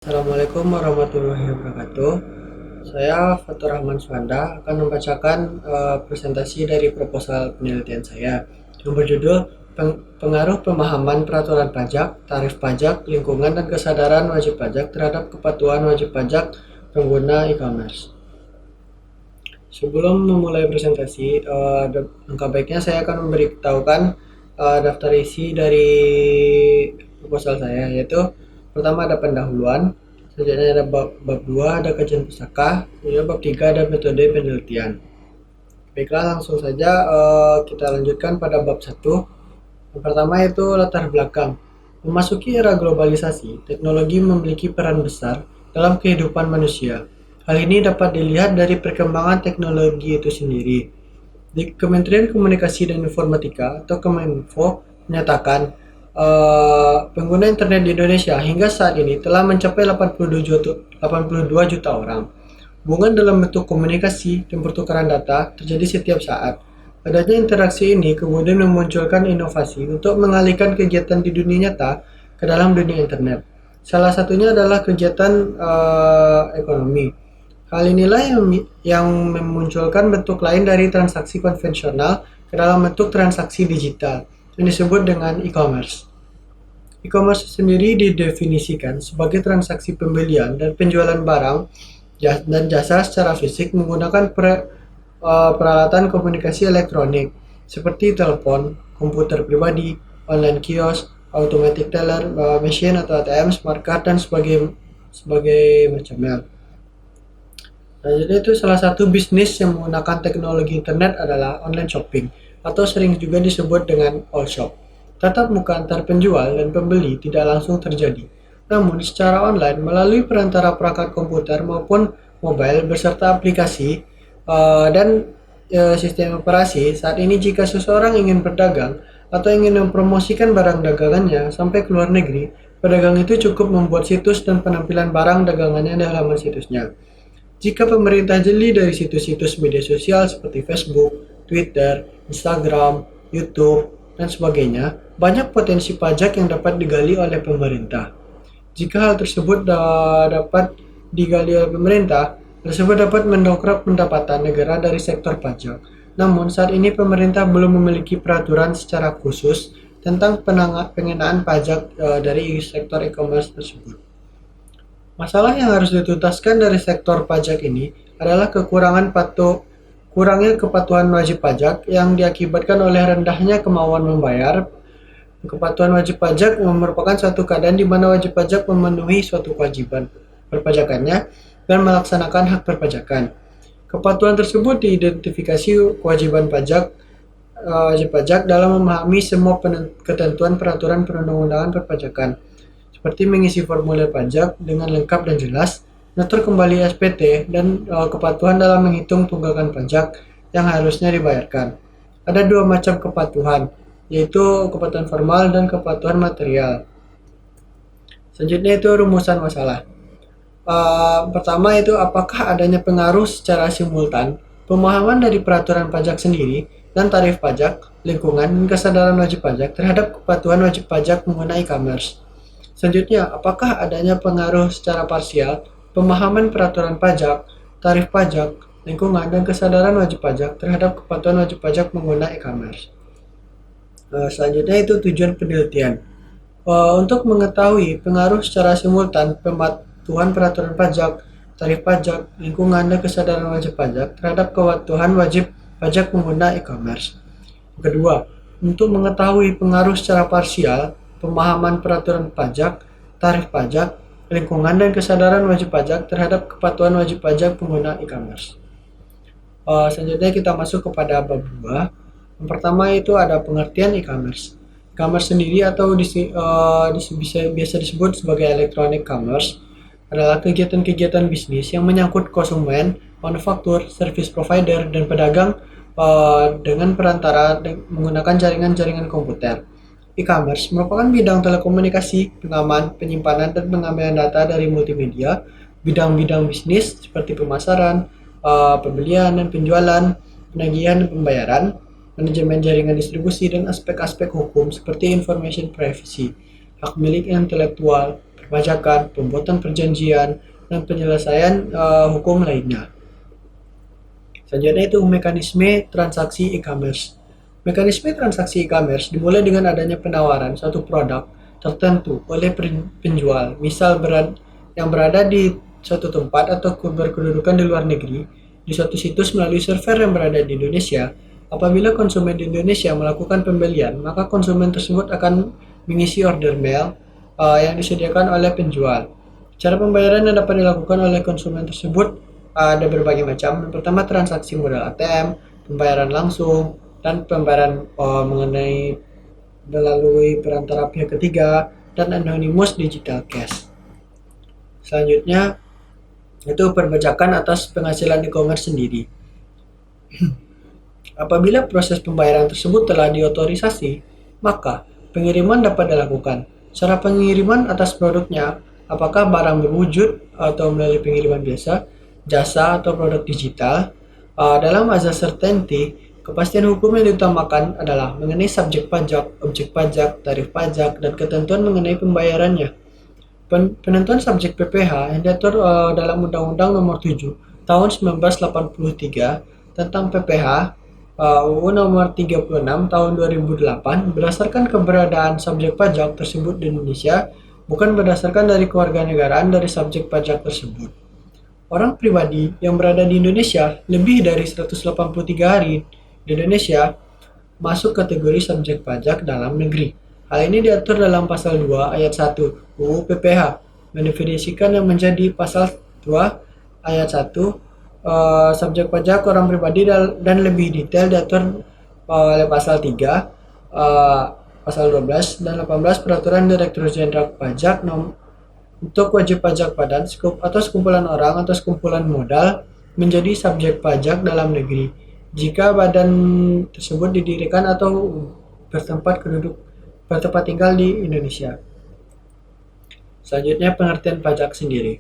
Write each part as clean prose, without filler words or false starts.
Assalamualaikum warahmatullahi wabarakatuh. Saya Fatur Rahman Suhanda akan membacakan presentasi dari proposal penelitian saya yang berjudul Pengaruh Pemahaman Peraturan Pajak, Tarif Pajak, Lingkungan, dan Kesadaran Wajib Pajak terhadap Kepatuhan Wajib Pajak Pengguna E-commerce. Sebelum memulai presentasi, langkah baiknya saya akan memberitahukan daftar isi dari proposal saya, yaitu pertama ada pendahuluan, selanjutnya ada bab 2 ada kajian pustaka, kemudian bab 3 ada metode penelitian. Baiklah, langsung saja kita lanjutkan pada bab 1. Yang pertama itu latar belakang. Memasuki era globalisasi, teknologi memiliki peran besar dalam kehidupan manusia. Hal ini dapat dilihat dari perkembangan teknologi itu sendiri. Di Kementerian Komunikasi dan Informatika atau Kominfo menyatakan pengguna internet di Indonesia hingga saat ini telah mencapai 82 juta orang. Hubungan dalam bentuk komunikasi dan pertukaran data terjadi setiap saat. Adanya interaksi ini kemudian memunculkan inovasi untuk mengalihkan kegiatan di dunia nyata ke dalam dunia internet. Salah satunya adalah kegiatan ekonomi. Hal inilah yang memunculkan bentuk lain dari transaksi konvensional ke dalam bentuk transaksi digital yang disebut dengan e-commerce. E-commerce sendiri didefinisikan sebagai transaksi pembelian dan penjualan barang dan jasa secara fisik menggunakan peralatan komunikasi elektronik seperti telepon, komputer pribadi, online kios, automatic teller, machine atau ATM, smart card, dan sebagai macamnya. Jadi itu salah satu bisnis yang menggunakan teknologi internet adalah online shopping atau sering juga disebut dengan all shop. Tatap muka antar penjual dan pembeli tidak langsung terjadi, namun secara online melalui perantara perangkat komputer maupun mobile beserta aplikasi dan sistem operasi. Saat ini jika seseorang ingin berdagang atau ingin mempromosikan barang dagangannya sampai ke luar negeri, pedagang itu cukup membuat situs dan penampilan barang dagangannya di halaman situsnya. Jika pemerintah jeli dari situs-situs media sosial seperti Facebook, Twitter, Instagram, YouTube, dan sebagainya, banyak potensi pajak yang dapat digali oleh pemerintah. Jika hal tersebut dapat digali oleh pemerintah, tersebut dapat mendongkrak pendapatan negara dari sektor pajak. Namun, saat ini pemerintah belum memiliki peraturan secara khusus tentang pengenaan pajak dari sektor e-commerce tersebut. Masalah yang harus dituntaskan dari sektor pajak ini adalah kurangnya kepatuhan wajib pajak yang diakibatkan oleh rendahnya kemauan membayar. Kepatuhan wajib pajak merupakan suatu keadaan di mana wajib pajak memenuhi suatu kewajiban perpajakannya dan melaksanakan hak perpajakan. Kepatuhan tersebut diidentifikasi kewajiban wajib pajak dalam memahami semua ketentuan peraturan perundang-undangan perpajakan, seperti mengisi formulir pajak dengan lengkap dan jelas, mengatur kembali SPT, dan kepatuhan dalam menghitung tunggakan pajak yang harusnya dibayarkan. Ada dua macam kepatuhan, yaitu kepatuhan formal dan kepatuhan material. Selanjutnya itu rumusan masalah. Pertama itu apakah adanya pengaruh secara simultan, pemahaman dari peraturan pajak sendiri, dan tarif pajak, lingkungan, dan kesadaran wajib pajak terhadap kepatuhan wajib pajak pengguna e-commerce. Selanjutnya, apakah adanya pengaruh secara parsial, pemahaman peraturan pajak, tarif pajak, lingkungan, dan kesadaran wajib pajak terhadap kepatuhan wajib pajak pengguna e-commerce. Selanjutnya itu tujuan penelitian. Untuk mengetahui pengaruh secara simultan pematuhan peraturan pajak, tarif pajak, lingkungan, dan kesadaran wajib pajak terhadap kepatuhan wajib pajak pengguna e-commerce. Kedua, untuk mengetahui pengaruh secara parsial, pemahaman peraturan pajak, tarif pajak, lingkungan, dan kesadaran wajib pajak terhadap kepatuhan wajib pajak pengguna e-commerce. Selanjutnya kita masuk kepada bab 2. Yang pertama itu ada pengertian e-commerce. E-commerce sendiri atau biasa disebut sebagai electronic commerce adalah kegiatan-kegiatan bisnis yang menyangkut konsumen, manufaktur, service provider, dan pedagang dengan perantara menggunakan jaringan-jaringan komputer. E-commerce merupakan bidang telekomunikasi, pengaman, penyimpanan, dan pengambilan data dari multimedia, bidang-bidang bisnis seperti pemasaran, pembelian dan penjualan, penagihan dan pembayaran, manajemen jaringan distribusi, dan aspek-aspek hukum seperti information privacy, hak milik intelektual, perpajakan, pembuatan perjanjian, dan penyelesaian hukum lainnya. Selanjutnya itu mekanisme transaksi e-commerce. Mekanisme transaksi e-commerce dimulai dengan adanya penawaran suatu produk tertentu oleh penjual, misal yang berada di suatu tempat atau berkedudukan di luar negeri, di suatu situs melalui server yang berada di Indonesia. Apabila konsumen di Indonesia melakukan pembelian, maka konsumen tersebut akan mengisi order mail yang disediakan oleh penjual. Cara pembayaran yang dapat dilakukan oleh konsumen tersebut ada berbagai macam. Yang pertama transaksi modal ATM, pembayaran langsung, dan pembayaran mengenai melalui perantara pihak ketiga, dan anonymous digital cash. Selanjutnya itu perpajakan atas penghasilan e-commerce sendiri. Apabila proses pembayaran tersebut telah diotorisasi, maka pengiriman dapat dilakukan. Cara pengiriman atas produknya, apakah barang berwujud atau melalui pengiriman biasa, jasa atau produk digital. Dalam azas certainty, kepastian hukum yang diutamakan adalah mengenai subjek pajak, objek pajak, tarif pajak, dan ketentuan mengenai pembayarannya. Penentuan subjek PPh yang diatur dalam Undang-Undang Nomor 7 Tahun 1983 tentang PPh, UU Nomor 36 Tahun 2008 berdasarkan keberadaan subjek pajak tersebut di Indonesia, bukan berdasarkan dari kewarganegaraan dari subjek pajak tersebut. Orang pribadi yang berada di Indonesia lebih dari 183 hari di Indonesia masuk kategori subjek pajak dalam negeri. Hal ini diatur dalam pasal 2 ayat 1 UU PPh, mendefinisikan yang menjadi pasal 2 ayat 1 subjek pajak orang pribadi, dan lebih detail diatur oleh pasal 3, pasal 12 dan 18 Peraturan Direktur Jenderal Pajak untuk wajib pajak badan atau sekumpulan orang atau sekumpulan modal menjadi subjek pajak dalam negeri jika badan tersebut didirikan atau bertempat tinggal di Indonesia. Selanjutnya pengertian pajak sendiri.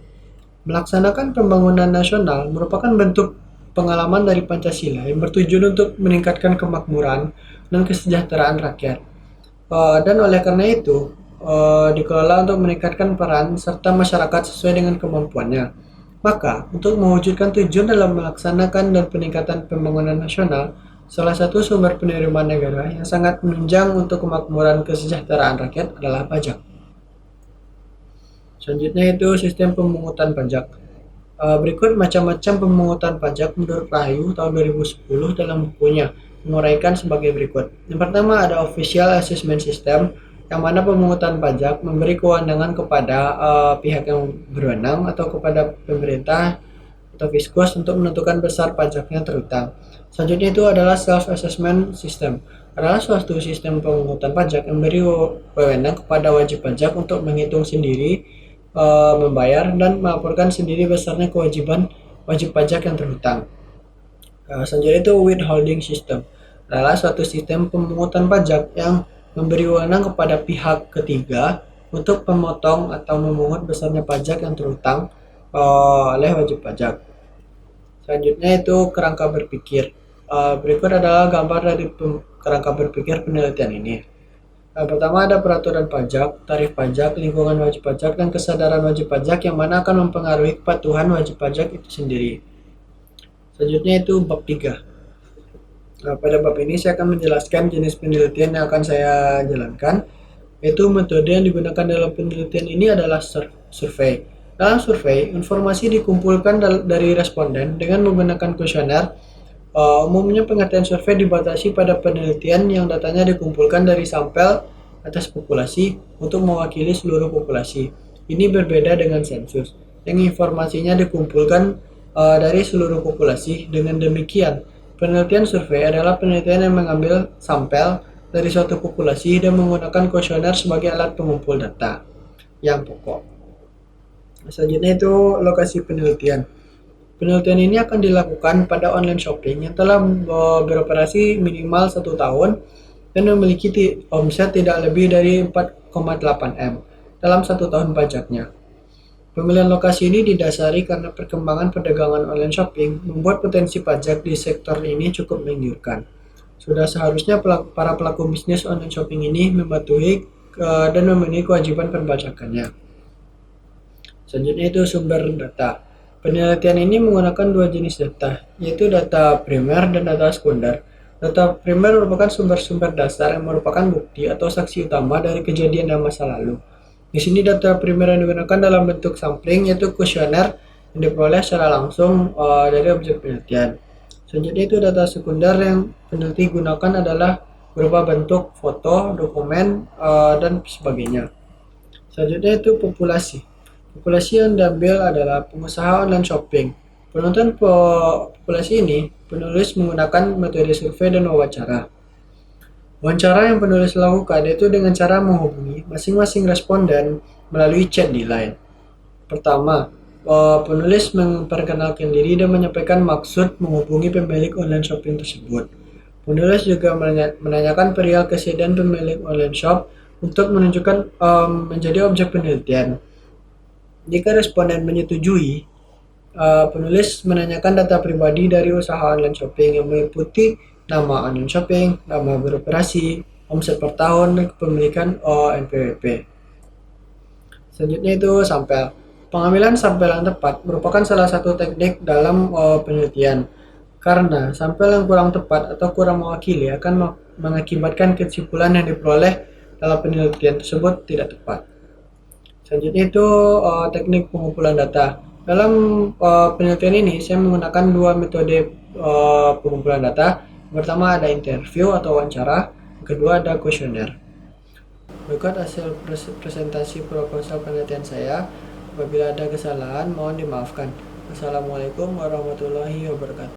Melaksanakan pembangunan nasional merupakan bentuk pengalaman dari Pancasila yang bertujuan untuk meningkatkan kemakmuran dan kesejahteraan rakyat. Dan oleh karena itu, dikelola untuk meningkatkan peran serta masyarakat sesuai dengan kemampuannya. Maka, untuk mewujudkan tujuan dalam melaksanakan dan peningkatan pembangunan nasional, salah satu sumber penerimaan negara yang sangat menunjang untuk kemakmuran kesejahteraan rakyat adalah pajak. Selanjutnya itu sistem pemungutan pajak. Berikut macam-macam pemungutan pajak menurut Rahayu tahun 2010 dalam bukunya, menguraikan sebagai berikut. Yang pertama ada Official Assessment System, yang mana pemungutan pajak memberi kewenangan kepada pihak yang berwenang atau kepada pemerintah atau fiskus untuk menentukan besar pajak yang terutang. Selanjutnya itu adalah Self-Assessment System, adalah suatu sistem pemungutan pajak yang memberi wewenang kepada wajib pajak untuk menghitung sendiri, membayar dan melaporkan sendiri besarnya kewajiban wajib pajak yang terhutang. Selanjutnya itu Withholding System, adalah suatu sistem pemungutan pajak yang memberi wewenang kepada pihak ketiga untuk memotong atau memungut besarnya pajak yang terhutang oleh wajib pajak. Selanjutnya itu kerangka berpikir. Berikut adalah gambar dari kerangka berpikir penelitian ini. Pertama ada peraturan pajak, tarif pajak, lingkungan wajib pajak, dan kesadaran wajib pajak yang mana akan mempengaruhi kepatuhan wajib pajak itu sendiri. Selanjutnya itu bab 3. Pada bab ini saya akan menjelaskan jenis penelitian yang akan saya jalankan, yaitu metode yang digunakan dalam penelitian ini adalah survei. Dalam survei, informasi dikumpulkan dari responden dengan menggunakan kuesioner. Umumnya pengertian survei dibatasi pada penelitian yang datanya dikumpulkan dari sampel atas populasi untuk mewakili seluruh populasi. Ini berbeda dengan sensus, yang informasinya dikumpulkan dari seluruh populasi. Dengan demikian, penelitian survei adalah penelitian yang mengambil sampel dari suatu populasi dan menggunakan kuesioner sebagai alat pengumpul data yang pokok. Selanjutnya itu lokasi penelitian. Penelitian ini akan dilakukan pada online shopping yang telah beroperasi minimal 1 tahun dan memiliki omset tidak lebih dari 4,8 M dalam 1 tahun pajaknya. Pemilihan lokasi ini didasari karena perkembangan perdagangan online shopping membuat potensi pajak di sektor ini cukup menggiurkan. Sudah seharusnya para pelaku bisnis online shopping ini mematuhi dan memenuhi kewajiban perpajakannya. Selanjutnya itu sumber data. Penelitian ini menggunakan dua jenis data, yaitu data primer dan data sekunder. Data primer merupakan sumber-sumber dasar yang merupakan bukti atau saksi utama dari kejadian dalam masa lalu. Di sini data primer yang digunakan dalam bentuk sampling yaitu kuesioner yang diperoleh secara langsung dari objek penelitian. Selanjutnya itu data sekunder yang peneliti gunakan adalah berupa bentuk foto, dokumen, dan sebagainya. Selanjutnya itu populasi. Populasi yang diambil adalah pengusaha online shopping. Penonton populasi ini, penulis menggunakan metode survei dan wawancara. Wawancara yang penulis lakukan itu dengan cara menghubungi masing-masing responden melalui chat di Line. Pertama, penulis memperkenalkan diri dan menyampaikan maksud menghubungi pemilik online shopping tersebut. Penulis juga menanyakan perihal kesediaan pemilik online shop untuk menunjukkan menjadi objek penelitian. Jika responden menyetujui, penulis menanyakan data pribadi dari usaha online shopping yang meliputi nama online shopping, nama beroperasi, omset per tahun, dan kepemilikan NPWP. Selanjutnya itu sampel. Pengambilan sampel yang tepat merupakan salah satu teknik dalam penelitian. Karena sampel yang kurang tepat atau kurang mewakili akan mengakibatkan kesimpulan yang diperoleh dalam penelitian tersebut tidak tepat. Selanjutnya itu teknik pengumpulan data. Dalam penelitian ini saya menggunakan dua metode pengumpulan data. Yang pertama ada interview atau wawancara, yang kedua ada kuesioner. Berikut hasil presentasi proposal penelitian saya. Apabila ada kesalahan mohon dimaafkan. Assalamualaikum warahmatullahi wabarakatuh.